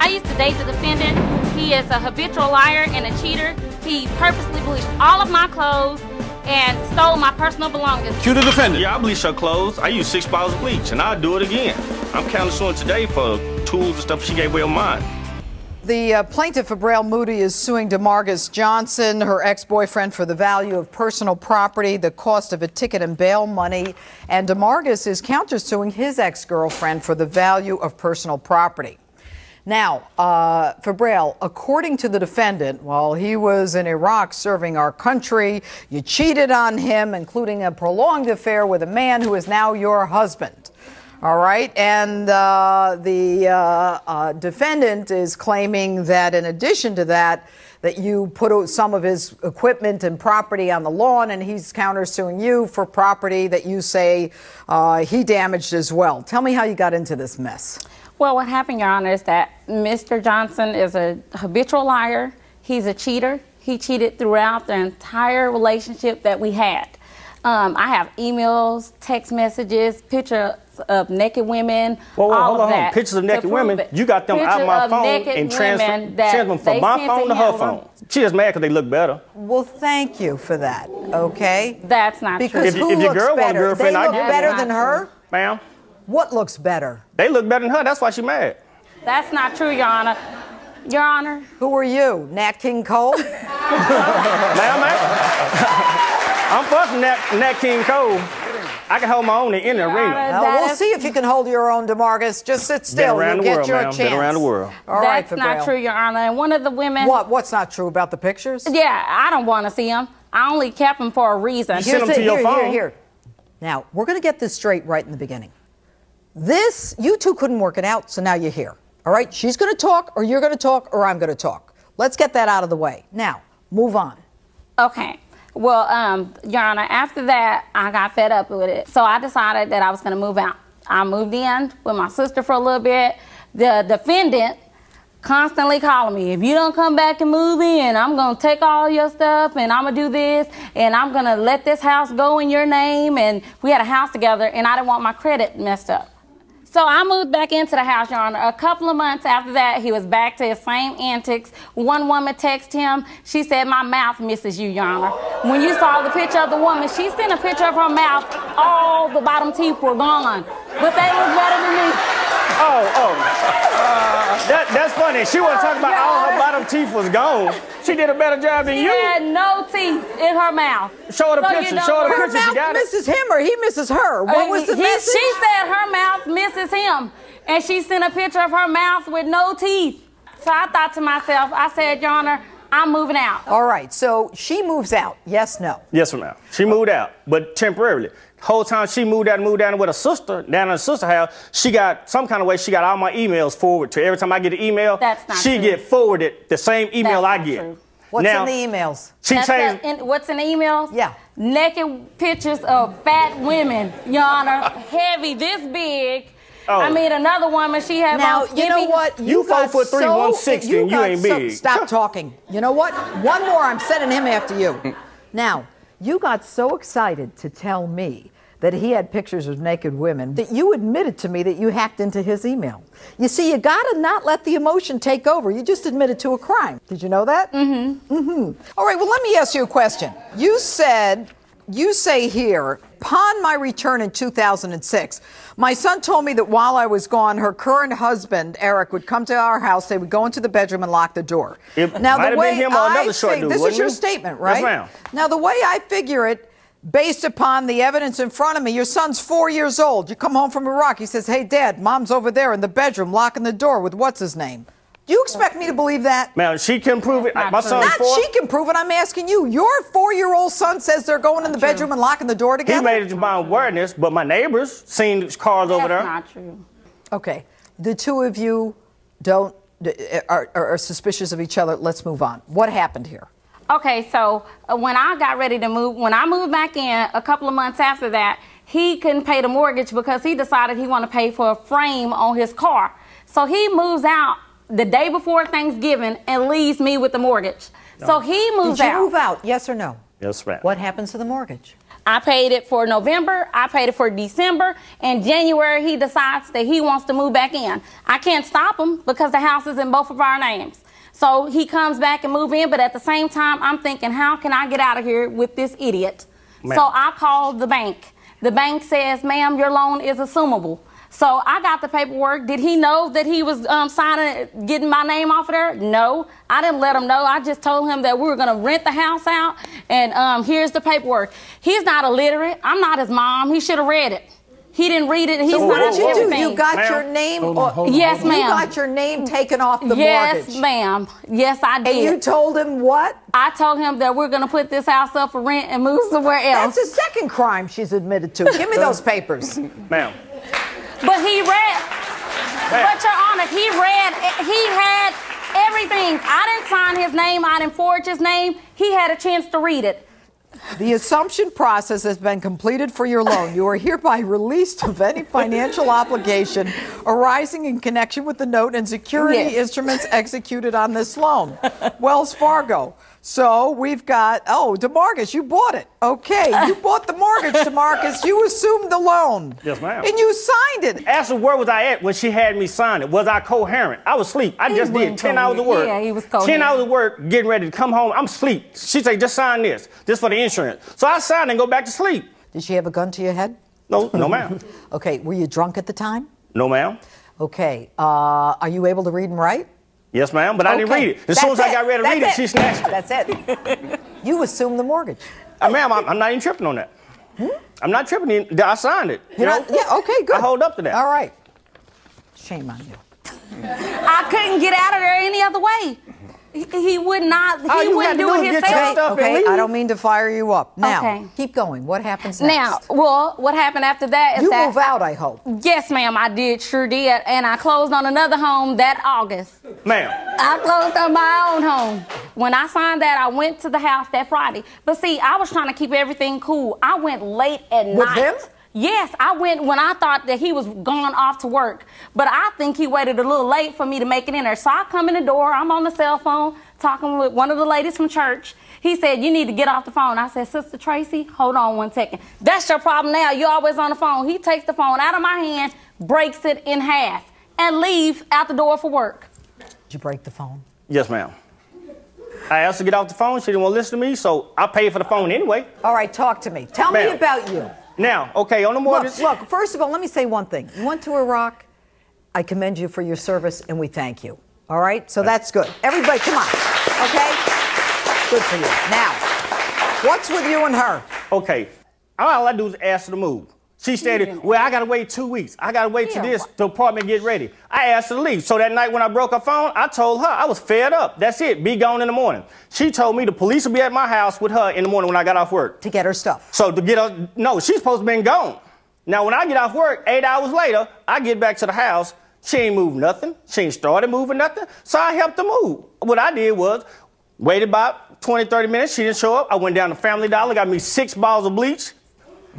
I used to date the defendant. He is a habitual liar and a cheater. He purposely bleached all of my clothes and stole my personal belongings. Cue the defendant. Yeah, I bleach her clothes. I use 6 bottles of bleach, and I'll do it again. I'm countersuing today for tools and stuff she gave away of mine. The plaintiff, Abrail Moody, is suing DeMarcus Johnson, her ex-boyfriend, for the value of personal property, the cost of a ticket and bail money. And DeMarcus is countersuing his ex-girlfriend for the value of personal property. Now, Abrail, according to the defendant, while he was in Iraq serving our country, you cheated on him, including a prolonged affair with a man who is now your husband. All right, and the defendant is claiming that in addition to that, that you put some of his equipment and property on the lawn, and he's countersuing you for property that you say he damaged as well. Tell me how you got into this mess. Well, what happened, Your Honor, is that Mr. Johnson is a habitual liar. He's a cheater. He cheated throughout the entire relationship that we had. I have emails, text messages, pictures of naked women, Hold of on. that. Pictures of naked women? You got them out of my phone and transfer them from my phone to her phone. She just mad because they look better. Well, thank you for that, okay? That's not because true. Who if your looks girl want a better? girlfriend, They look I better than her? Ma'am? What looks better? They look better than her. That's why she mad. That's not true, Your Honor. Your Honor. Who are you, Nat King Cole? Ma'am, I'm fucking Nat King Cole. I can hold my own in the arena. We'll see if you can hold your own, DeMarcus. Just sit still. You'll get your chance. Been around the world. All right, That's not true, Your Honor. And one of the women... What's not true about the pictures? Yeah, I don't want to see them. I only kept them for a reason. You sent them to your phone. Here. Now, we're going to get this straight right in the beginning. You two couldn't work it out, so now you're here. All right? She's going to talk, or you're going to talk, or I'm going to talk. Let's get that out of the way. Now, move on. Okay. Well, Your Honor, after that, I got fed up with it. So I decided that I was going to move out. I moved in with my sister for a little bit. The defendant constantly calling me, if you don't come back and move in, I'm going to take all your stuff, and I'm going to do this, and I'm going to let this house go in your name. And we had a house together, and I didn't want my credit messed up. So I moved back into the house, Your Honor. A couple of months after that, he was back to his same antics. One woman texted him. She said, my mouth misses you, Your Honor. When you saw the picture of the woman, she sent a picture of her mouth. All the bottom teeth were gone. But they look better than me. That's funny. She wasn't talking about all her bottom teeth was gone. She did a better job than you. She had no teeth in her mouth. Show her the picture. Show her the picture. Her mouth misses him or he misses her. What was the message? She said her mouth misses him. And she sent a picture of her mouth with no teeth. So I thought to myself, I said, Your Honor, I'm moving out. All right. So she moves out. Yes, no? Yes, ma'am. She moved out, but temporarily. Whole time she moved down with her sister, down in her sister's house, she got some kind of way, she got all my emails forwarded to her. Every time I get an email, she get forwarded the same email I get. True. What's in the emails? What's in the emails? Yeah. Naked pictures of fat women, Your Honor, heavy, this big. I mean, another woman, she had now, you know what? You 4'3", 160, and you ain't big. Stop talking. You know what? One more, I'm sending him after you. Now, you got so excited to tell me that he had pictures of naked women that you admitted to me that you hacked into his email. You see, you gotta not let the emotion take over. You just admitted to a crime. Did you know that? Mm-hmm. Mm-hmm. All right, well, let me ask you a question. You say here, upon my return in 2006, my son told me that while I was gone, her current husband, Eric, would come to our house, they would go into the bedroom and lock the door. Now, the way him or another short dude, this is your statement, right? Yes, ma'am. Now, the way I figure it, based upon the evidence in front of me, your son's 4 years old. You come home from Iraq. He says, hey, Dad, Mom's over there in the bedroom locking the door with what's his name. Do you expect me to believe that? Ma'am, she can prove it. My son's Not 4. She can prove it. I'm asking you. Your 4-year-old son says they're going in the bedroom and locking the door together? He made it to my awareness, but my neighbors seen cars over there. That's not true. Okay. The two of you are suspicious of each other. Let's move on. What happened here? Okay, so when I got ready to move, when I moved back in a couple of months after that, he couldn't pay the mortgage because he decided he wanted to pay for a frame on his car. So he moves out the day before Thanksgiving and leaves me with the mortgage. No. So he moves out. Did you move out, yes or no? Yes, ma'am. What happens to the mortgage? I paid it for November, I paid it for December, and January he decides that he wants to move back in. I can't stop him because the house is in both of our names. So he comes back and move in, but at the same time, I'm thinking, how can I get out of here with this idiot? So I called the bank. The bank says, ma'am, your loan is assumable. So I got the paperwork. Did he know that he was signing, getting my name off of there? No, I didn't let him know. I just told him that we were going to rent the house out, and here's the paperwork. He's not illiterate. I'm not his mom. He should have read it. He didn't read it. He's so not what did you do? You got your name? Yes, ma'am. You got your name taken off the mortgage? Yes, ma'am. Yes, I did. And you told him what? I told him that we're going to put this house up for rent and move somewhere else. That's the second crime she's admitted to. Give me those papers. Ma'am. But he read, but Your Honor, he had everything. I didn't sign his name, I didn't forge his name. He had a chance to read it. The assumption process has been completed for your loan. You are hereby released of any financial obligation arising in connection with the note and security instruments executed on this loan. Wells Fargo. So we've got, DeMarcus, you bought it. Okay, you bought the mortgage, DeMarcus. You assumed the loan. Yes, ma'am. And you signed it. Ask her where was I at when she had me sign it. Was I coherent? I was asleep. I just did 10 hours of work. Yeah, he was coherent. 10 hours of work, getting ready to come home. I'm asleep. She said, just sign this. This for the insurance. So I signed and go back to sleep. Did she have a gun to your head? No, ma'am. Okay, were you drunk at the time? No, ma'am. Okay, are you able to read and write? Yes, ma'am, but I didn't read it. As soon as I got ready to read it, she snatched it. That's it. You assumed the mortgage. Ma'am, I'm not even tripping on that. I'm not tripping. I signed it. Yeah, okay, good. I hold up to that. All right. Shame on you. I couldn't get out of there any other way. He would not. He wouldn't do it himself. Okay, I don't mean to fire you up. Now, keep going. What happens next? Now, well, what happened after that is you move out, I hope. Yes, ma'am, I did, sure did. And I closed on another home that August. Ma'am. I closed on my own home. When I signed that, I went to the house that Friday. But see, I was trying to keep everything cool. I went late at night. With him? Yes, I went when I thought that he was gone off to work. But I think he waited a little late for me to make it in there. So I come in the door, I'm on the cell phone, talking with one of the ladies from church. He said, you need to get off the phone. I said, Sister Tracy, hold on 1 second. That's your problem now. You're always on the phone. He takes the phone out of my hand, breaks it in half, and leaves out the door for work. Did you break the phone? Yes, ma'am. I asked her to get off the phone. She didn't want to listen to me, so I paid for the phone anyway. All right, talk to me. Tell me about you. Now, okay, on the mortgage. Look, first of all, let me say one thing. You went to Iraq. I commend you for your service, and we thank you. All right? So that's good. Everybody, come on. Okay? Good for you. Now, what's with you and her? Okay. All I do is ask her to move. She stated, well, I got to wait 2 weeks. I got to wait till the apartment get ready. I asked her to leave. So that night when I broke her phone, I told her I was fed up. That's it. Be gone in the morning. She told me the police would be at my house with her in the morning when I got off work. To get her stuff. So to get her, no, she's supposed to be gone. Now, when I get off work, 8 hours later, I get back to the house. She ain't moved nothing. She ain't started moving nothing. So I helped her move. What I did was waited about 20, 30 minutes. She didn't show up. I went down to Family Dollar, got me 6 bottles of bleach.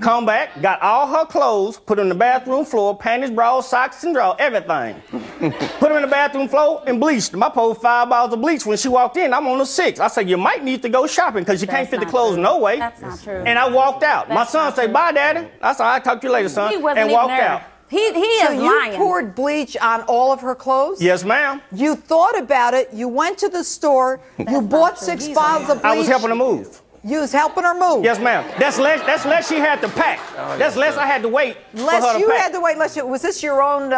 Come back, got all her clothes, put them in the bathroom floor, panties, bras, socks, and drawers, everything. Put them in the bathroom floor and bleached them. I poured 5 bottles of bleach. When she walked in, I'm on the 6th. I said, you might need to go shopping because you can't fit the clothes no way. That's not true. And I walked out. My son said, bye, Daddy. I said, I'll talk to you later, son. He wasn't and even walked there. out. He is lying. So you poured bleach on all of her clothes? Yes, ma'am. You thought about it. You went to the store. You bought 6 bottles of bleach. I was helping her move. You was helping her move? Yes, ma'am. That's less she had to pack. That's less I had to wait for her to pack. You had to wait. Was this your own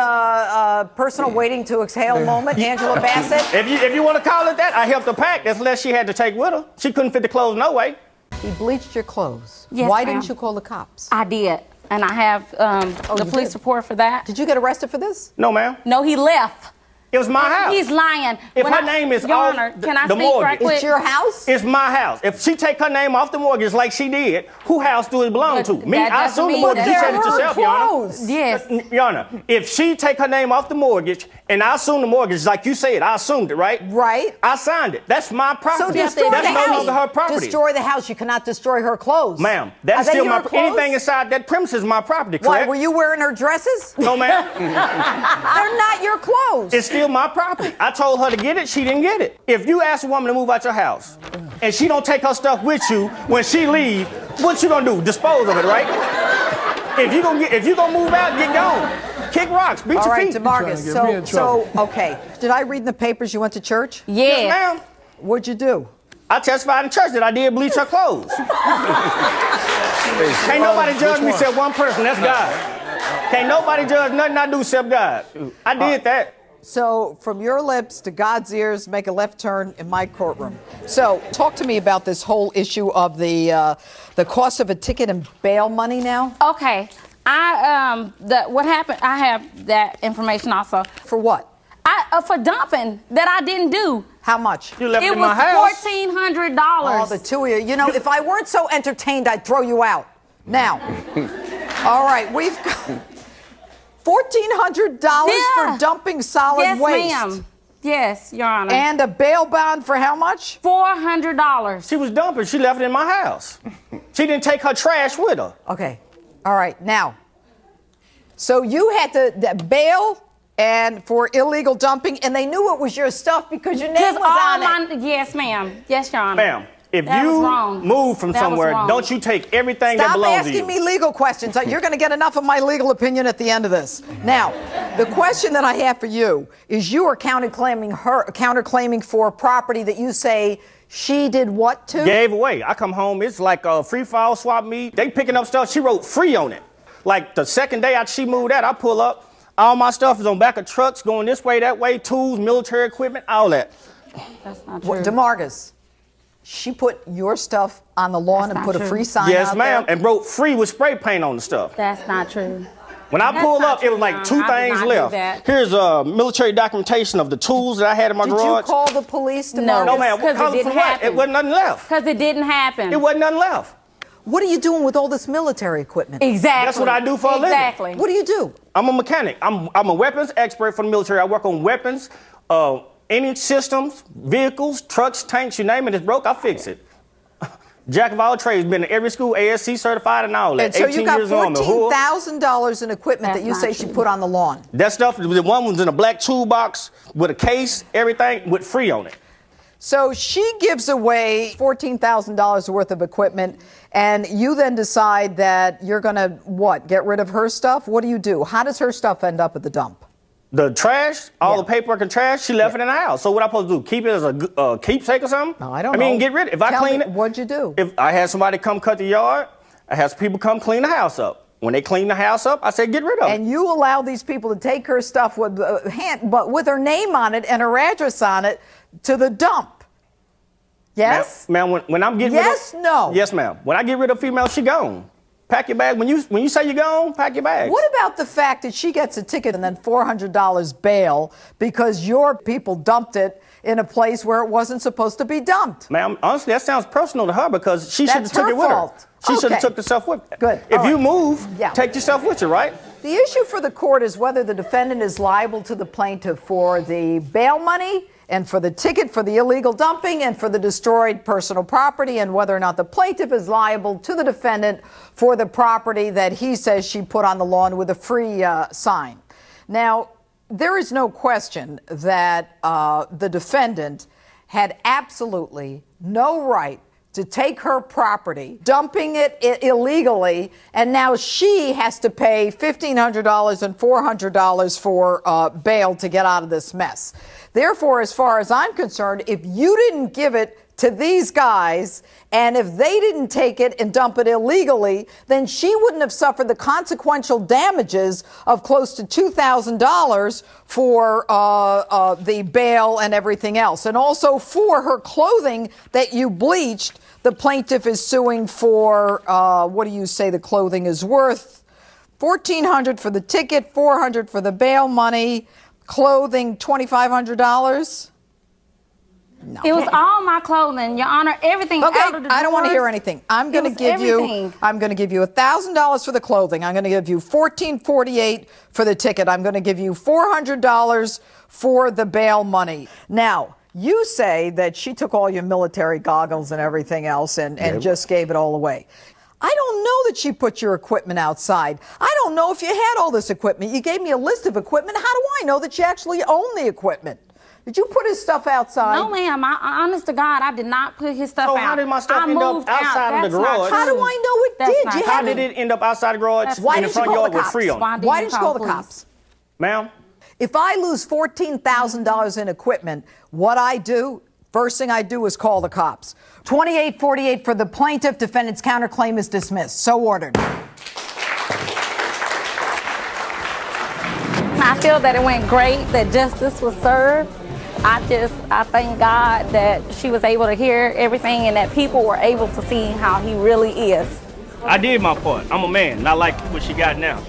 personal waiting to exhale moment, Angela Bassett? If you want to call it that, I helped her pack. That's less she had to take with her. She couldn't fit the clothes no way. He bleached your clothes. Yes, Why ma'am. didn't you call the cops? I did. And I have the police report for that. Did you get arrested for this? No, ma'am. No, he left. It was my house. He's lying. If her name is Your off Honor, the can I speak mortgage. right quick? It's your house? It's my house. If she take her name off the mortgage like she did, who house do it belong to? Me, I assume the mortgage. You said it yourself, Your Honor. Yes. Your Honor, if she take her name off the mortgage and I assume the mortgage like you said, I assumed it, right? Right. I signed it. That's my property. So destroy That's the no house. longer her property. Destroy the house. You cannot destroy her clothes. Ma'am, that's still my property. Anything inside that premise is my property, correct? Why, were you wearing her dresses? No, ma'am. They're not your clothes. It's still my property. I told her to get it. She didn't get it. If you ask a woman to move out your house and she don't take her stuff with you when she leave, What you gonna do? Dispose of it, right? If you gonna move out, get gone. Kick rocks, beat your feet. All right, DeMarcus, okay. Did I read in the papers you went to church? Yes, ma'am. What'd you do? I testified in church that I did bleach her clothes. Can't nobody judge me except one person, that's God. Can't nobody judge nothing I do except God. I did that. So, from your lips to God's ears, make a left turn in my courtroom. So, talk to me about this whole issue of the cost of a ticket and bail money now. Okay. What happened, I have that information also. For what? For dumping that I didn't do. How much? You left it in my house. It was $1,400. Oh, the two of you. You know, if I weren't so entertained, I'd throw you out. Now, all right, we've got $1,400 for dumping solid waste. Yes, ma'am. Yes, Your Honor. And a bail bond for how much? $400. She was dumping. She left it in my house. She didn't take her trash with her. Okay. All right. Now, so you had to bail and for illegal dumping, and they knew it was your stuff because your name was on it. Yes, ma'am. Yes, Your Honor. Ma'am, if you move from somewhere, don't you take everything that belongs to you. Stop asking me legal questions. You're going to get enough of my legal opinion at the end of this. Now, the question that I have for you is you are counterclaiming for property that you say she did what to? Gave away. I come home, it's like a free file swap meet. They picking up stuff. She wrote free on it. Like the second day she moved out, I pull up. All my stuff is on back of trucks going this way, that way, tools, military equipment, all that. That's not true. DeMarcus, she put your stuff on the lawn and put a free sign out there? Yes, ma'am, and wrote free with spray paint on the stuff. That's not true. When I pulled up, it was like two things left. Here's military documentation of the tools that I had in my garage. Did you call the police, DeMarcus? No, ma'am. Call it for what? It wasn't nothing left. Because it didn't happen. It wasn't nothing left. What are you doing with all this military equipment? Exactly. That's what I do for a living. Exactly. What do you do? I'm a mechanic. I'm a weapons expert for the military. I work on weapons, any systems, vehicles, trucks, tanks, you name it. It's broke, I fix it. Jack of all trades, been in every school, ASC certified and all that. And so you got $14,000 in equipment that you say she put on the lawn. That stuff, the one was in a black toolbox with a case, everything with free on it. So she gives away $14,000 worth of equipment, and you then decide that you're going to, what, get rid of her stuff? What do you do? How does her stuff end up at the dump? The trash, all the paperwork and trash, she left it in the house. So what I supposed to do? Keep it as a keepsake or something? No, I don't know. I mean, get rid of it. If I clean it. What'd you do? If I had somebody come cut the yard, I had some people come clean the house up. When they clean the house up, I said, get rid of it. And you allow these people to take her stuff with but with her name on it and her address on it to the dump. Yes? Ma'am, when I'm getting rid of... Yes, no? Yes, ma'am. When I get rid of a female, she gone. Pack your bag. When you say you're gone, pack your bags. What about the fact that she gets a ticket and then $400 bail because your people dumped it in a place where it wasn't supposed to be dumped? Ma'am, honestly, that sounds personal to her because she should have took it with her. She should have took the stuff with her. Good. If you move, take your stuff with you, right? The issue for the court is whether the defendant is liable to the plaintiff for the bail money and for the ticket for the illegal dumping and for the destroyed personal property, and whether or not the plaintiff is liable to the defendant for the property that he says she put on the lawn with a free sign. Now, there is no question that the defendant had absolutely no right to take her property, dumping it illegally, and now she has to pay $1,500 and $400 for bail to get out of this mess. Therefore, as far as I'm concerned, if you didn't give it to these guys, and if they didn't take it and dump it illegally, then she wouldn't have suffered the consequential damages of close to $2,000 for the bail and everything else. And also for her clothing that you bleached, the plaintiff is suing for, what do you say the clothing is worth? $1,400 for the ticket, $400 for the bail money, clothing $2,500? No. It was all my clothing, Your Honor. Everything out of the drawers. I don't want to hear anything. I'm going to give you $1,000 for the clothing. I'm going to give you $1,448 for the ticket. I'm going to give you $400 for the bail money. Now, you say that she took all your military goggles and everything else and just gave it all away. I don't know that she put your equipment outside. I don't know if you had all this equipment. You gave me a list of equipment. How do I know that you actually own the equipment? Did you put his stuff outside? No, ma'am. Honest to God, I did not put his stuff out. So how did my stuff end up outside of the garage? How do I know it did? How did it end up outside the garage in the front yard with free on it? Why didn't you call the cops? Ma'am? If I lose $14,000 in equipment, what I do, first thing I do is call the cops. 2848 for the plaintiff. Defendant's counterclaim is dismissed. So ordered. I feel that it went great, that justice was served. I thank God that she was able to hear everything and that people were able to see how he really is. I did my part. I'm a man, not like what she got now.